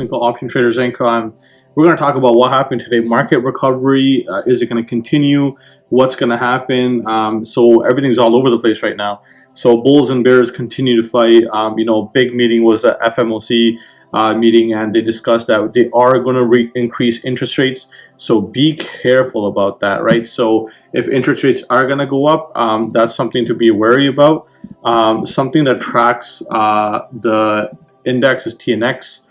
Technical Option Traders Inc. We're going to talk about what happened today. Market recovery, is it going to continue? What's going to happen? So everything's all over the place right now. So bulls and bears continue to fight. Big meeting was the FOMC meeting, and they discussed that they are going to increase interest rates. So be careful about that, right? So if interest rates are going to go up, that's something to be wary about. Something that tracks the index is TNX.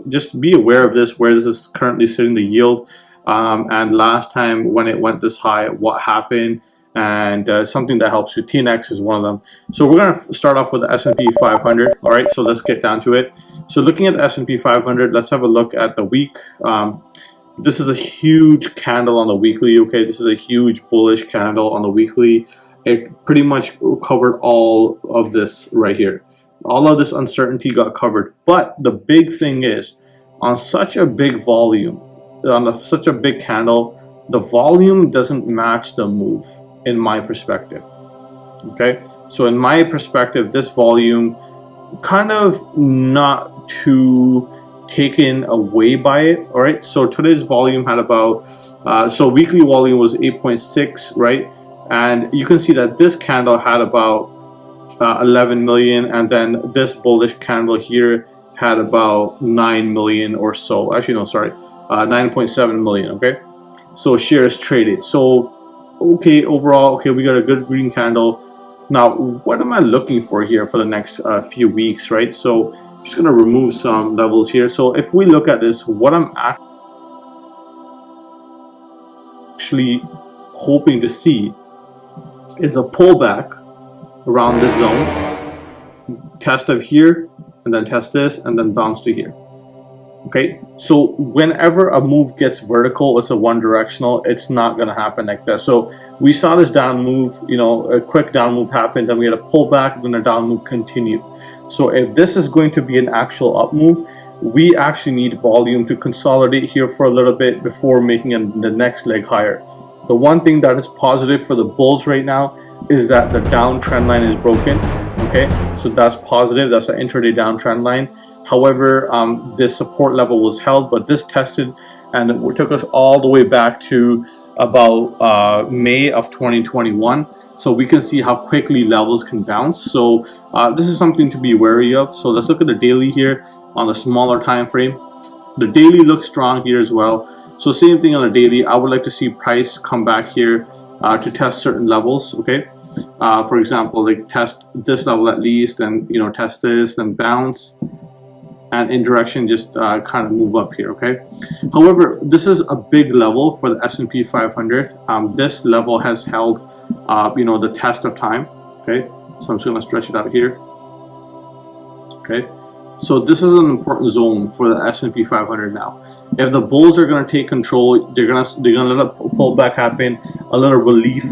Just be aware of this, where this is currently sitting, the yield, and last time when it went this high, what happened, and something that helps you. TNX is one of them. So we're going to start off with the S&P 500. All right, so let's get down to it. So looking at the S&P 500, let's have a look at the week. This is a huge candle on the weekly. Okay, this is a huge bullish candle on the weekly. It pretty much covered all of this right here. All of this uncertainty got covered. But the big thing is, on such a big volume, such a big candle, the volume doesn't match the move, in my perspective. Okay, so in my perspective, this volume kind of not too taken away by it. All right, so today's volume had about so weekly volume was 8.6, right? And you can see that this candle had about 11 million, and then this bullish candle here had about 9 million or so. Actually, no, sorry, 9.7 million. Okay, so shares traded. So okay, overall, okay, we got a good green candle. Now, what am I looking for here for the next few weeks, right? So I'm just gonna remove some levels here. So if we look at this, what I'm actually hoping to see is a pullback around this zone, test of here, and then test this, and then bounce to here. Okay, so whenever a move gets vertical, it's a one directional, it's not going to happen like that. So we saw this down move, a quick down move happened, then we had a pullback, then a down move continued. So if this is going to be an actual up move, we actually need volume to consolidate here for a little bit before making the next leg higher. The one thing that is positive for the bulls right now is that the downtrend line is broken. Okay, so that's positive. That's an intraday downtrend line. However, this support level was held, but this tested and it took us all the way back to about May of 2021. So we can see how quickly levels can bounce. So this is something to be wary of. So let's look at the daily here on the smaller time frame. The daily looks strong here as well. So same thing on the daily. I would like to see price come back here to test certain levels. Okay, for example, like test this level at least, and test this, then bounce, and in direction just kind of move up here. Okay, however, this is a big level for the S&P 500. This level has held the test of time. Okay, so I'm just going to stretch it out here. Okay, so this is an important zone for the S&P 500 now. If the bulls are going to take control, they're gonna let a pullback happen, a little relief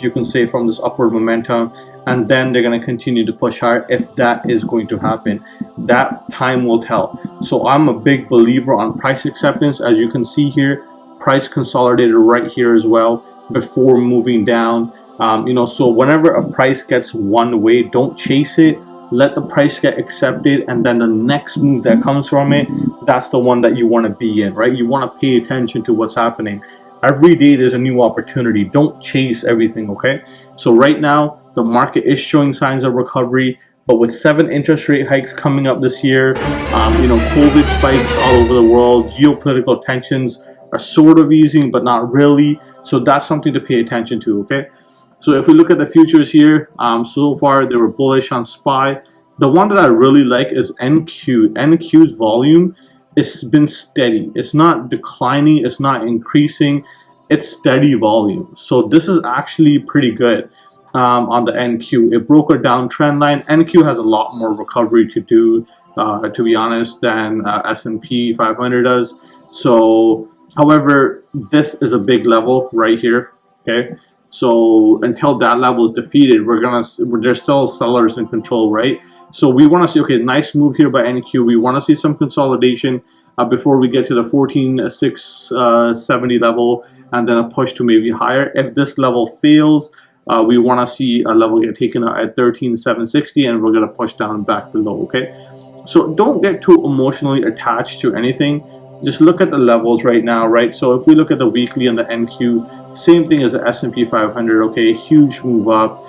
you can say from this upward momentum, and then they're going to continue to push higher. If that is going to happen, that time will tell. So I'm a big believer on price acceptance. As you can see here, price consolidated right here as well before moving down. So whenever a price gets one way, don't chase it. Let the price get accepted, and then the next move that comes from it, that's the one that you want to be in, right? You want to pay attention to what's happening. Every day there's a new opportunity. Don't chase everything, okay? So right now, the market is showing signs of recovery, but with 7 interest rate hikes coming up this year, COVID spikes all over the world, geopolitical tensions are sort of easing, but not really. So that's something to pay attention to, okay? So if we look at the futures here, so far they were bullish on SPY. The one that I really like is NQ. NQ's volume has been steady. It's not declining. It's not increasing. It's steady volume. So this is actually pretty good on the NQ. It broke a downtrend line. NQ has a lot more recovery to do, to be honest, than S&P 500 does. So, however, this is a big level right here. Okay. So until that level is defeated, there's still sellers in control, right? So we want to see, okay, nice move here by NQ. We want to see some consolidation before we get to the 14,670 level, and then a push to maybe higher. If this level fails, we want to see a level get taken out at 13,760, and we're going to push down back below. Okay, So don't get too emotionally attached to anything. Just look at the levels right now, right? So if we look at the weekly and the NQ, same thing as the S&P 500, okay? Huge move up.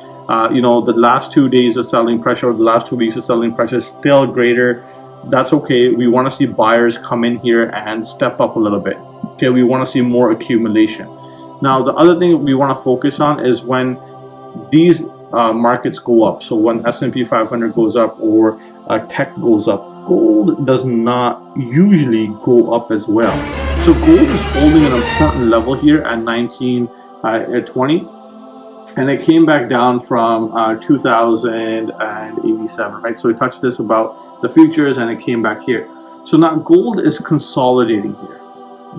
You know, the last 2 days of selling pressure, or the last 2 weeks of selling pressure is still greater. That's okay. We want to see buyers come in here and step up a little bit. Okay, we want to see more accumulation. Now, the other thing we want to focus on is when these markets go up. So when S&P 500 goes up or tech goes up, gold does not usually go up as well. So gold is holding an important level here at 1920. And it came back down from 2087, right? So we touched this about the futures and it came back here. So now gold is consolidating here,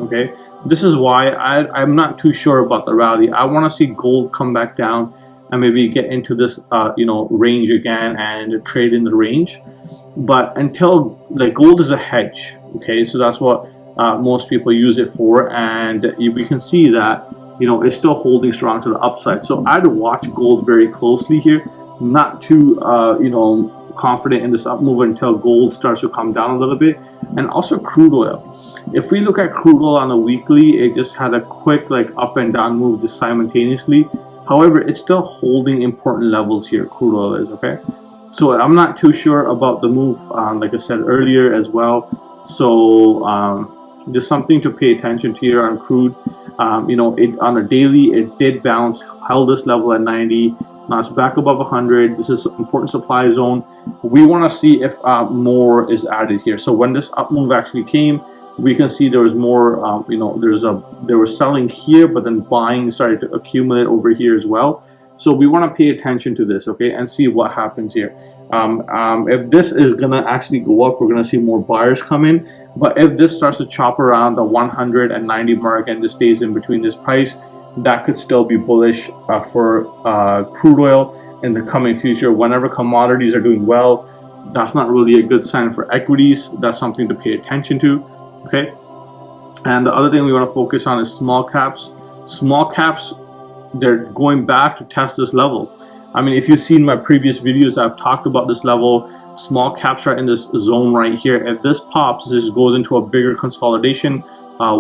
okay? This is why I'm not too sure about the rally. I want to see gold come back down and maybe get into this, you know, range again and trade in the range. But until, like, gold is a hedge, okay? So that's what most people use it for. And we can see that, you know, it's still holding strong to the upside. So I'd watch gold very closely here, not too, you know, confident in this up move until gold starts to come down a little bit. And also crude oil. If we look at crude oil on a weekly, it just had a quick, like, up and down move just simultaneously. However, it's still holding important levels here, crude oil is, okay? So I'm not too sure about the move, like I said earlier as well. So just something to pay attention to here on crude. You know, on a daily, it did bounce, held this level at 90. Now it's back above 100. This is important supply zone. We want to see if more is added here. So when this up move actually came, we can see there was more. You know, they were selling here, but then buying started to accumulate over here as well. So we want to pay attention to this, okay, and see what happens here. If this is gonna actually go up, we're gonna see more buyers come in. But if this starts to chop around the 190 mark and this stays in between this price, that could still be bullish for crude oil in the coming future. Whenever commodities are doing well, that's not really a good sign for equities. That's something to pay attention to, okay? And the other thing we want to focus on is small caps. Small caps, they're going back to test this level. I mean, if you've seen my previous videos, I've talked about this level. Small caps are in this zone right here. If this pops, this goes into a bigger consolidation,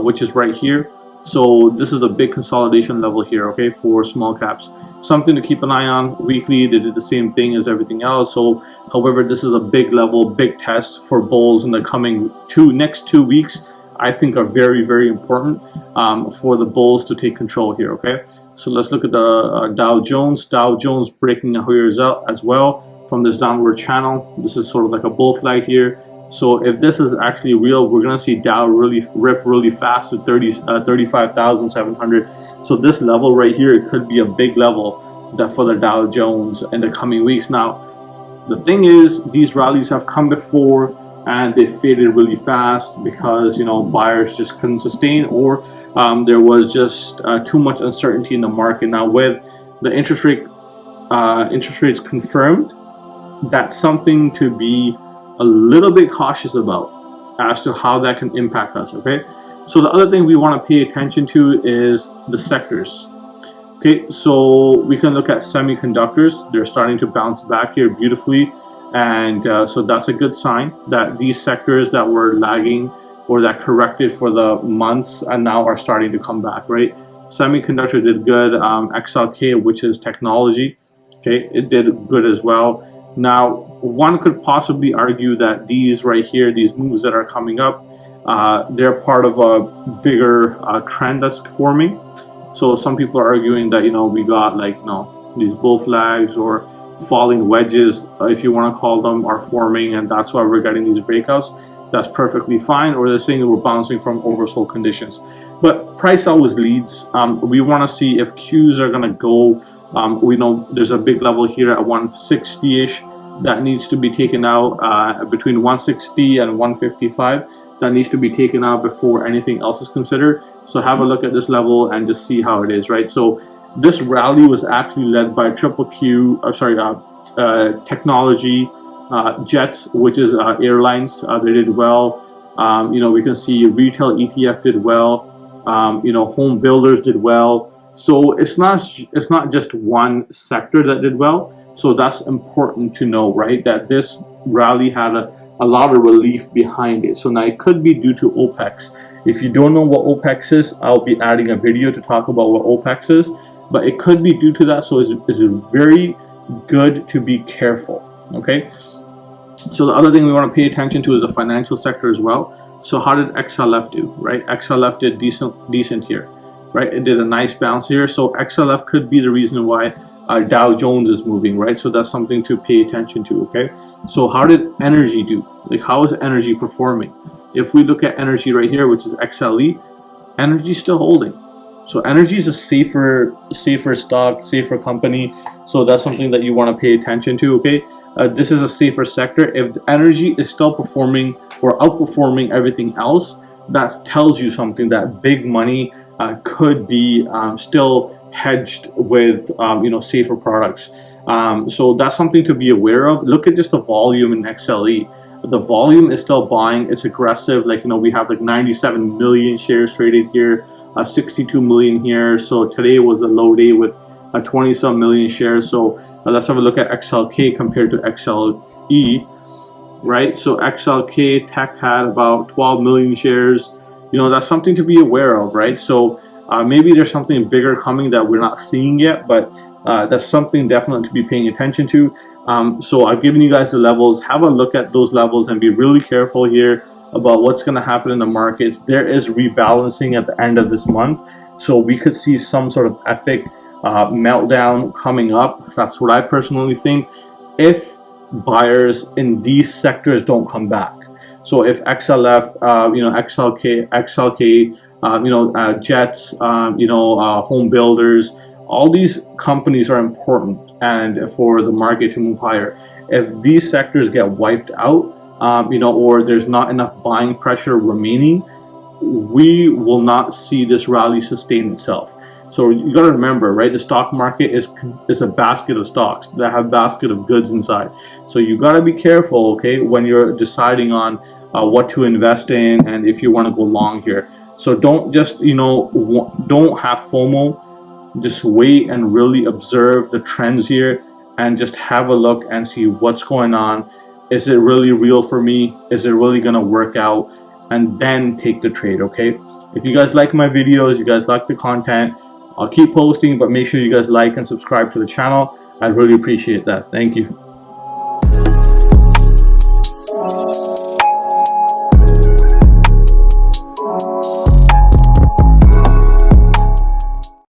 which is right here. So this is the big consolidation level here, okay, for small caps. Something to keep an eye on. Weekly, they did the same thing as everything else. So, however, this is a big level, big test for bulls in the coming next 2 weeks. I think are very, very important for the bulls to take control here, okay? So let's look at the Dow Jones. Dow Jones breaking here as well from this downward channel. This is sort of like a bull flag here. So if this is actually real, we're going to see Dow really rip really fast to 35,700. So this level right here, it could be a big level for the Dow Jones in the coming weeks. Now, the thing is, these rallies have come before and they faded really fast because, you know, buyers just couldn't sustain, or there was just too much uncertainty in the market. Now with the interest rates confirmed, that's something to be a little bit cautious about as to how that can impact us, okay? So the other thing we want to pay attention to is the sectors. Okay, so we can look at semiconductors. They're starting to bounce back here beautifully. And so that's a good sign that these sectors that were lagging or that corrected for the months and now are starting to come back, right? Semiconductor did good. XLK, which is technology, okay, it did good as well. Now, one could possibly argue that these right here, these moves that are coming up, they're part of a bigger trend that's forming. So some people are arguing that, you know, we got like, you know, these bull flags or falling wedges, if you want to call them, are forming, and that's why we're getting these breakouts. That's perfectly fine. Or they're saying that we're bouncing from oversold conditions. But price always leads. We want to see if Qs are going to go. We know there's a big level here at 160-ish that needs to be taken out, between 160 and 155. That needs to be taken out before anything else is considered. So have a look at this level and just see how it is, right? So this rally was actually led by technology, jets, which is airlines. They did well. You know, we can see retail ETF did well. You know, home builders did well. So it's not just one sector that did well. So that's important to know, right? That this rally had a a lot of relief behind it. So now it could be due to OPEX. If you don't know what OPEX is, I'll be adding a video to talk about what OPEX is, but it could be due to that. So it's very good to be careful. Okay. So the other thing we want to pay attention to is the financial sector as well. So how did XLF do, right? XLF did decent here, right? It did a nice bounce here. So XLF could be the reason why Dow Jones is moving, right? So that's something to pay attention to, okay? So how did energy do? Like, how is energy performing? If we look at energy right here, which is XLE, energy is still holding. So energy is a safer stock, safer company. So that's something that you want to pay attention to, okay? This is a safer sector. If the energy is still performing or outperforming everything else, that tells you something, that big money could be still hedged with safer products. So that's something to be aware of. Look at just the volume in XLE. The volume is still buying. It's aggressive. Like, we have like 97 million shares traded here, 62 million here. So today was a low day with 20-some million shares. So let's have a look at XLK compared to XLE, right? So XLK Tech had about 12 million shares. That's something to be aware of, right? So maybe there's something bigger coming that we're not seeing yet, but that's something definitely to be paying attention to. So I've given you guys the levels. Have a look at those levels and be really careful here about what's going to happen in the markets. There is rebalancing at the end of this month, so we could see some sort of epic meltdown coming up. That's what I personally think, if buyers in these sectors don't come back. So if XLF, XLK, Jets, home builders, all these companies are important and for the market to move higher. If these sectors get wiped out, or there's not enough buying pressure remaining, we will not see this rally sustain itself. So you got to remember, right? The stock market is a basket of stocks that have basket of goods inside. So you got to be careful, okay, when you're deciding on what to invest in and if you want to go long here. So don't just, don't have FOMO. Just wait and really observe the trends here and just have a look and see what's going on. Is it really real for me? Is it really going to work out? And then take the trade, okay? If you guys like my videos, you guys like the content, I'll keep posting, but make sure you guys like and subscribe to the channel. I'd really appreciate that. Thank you.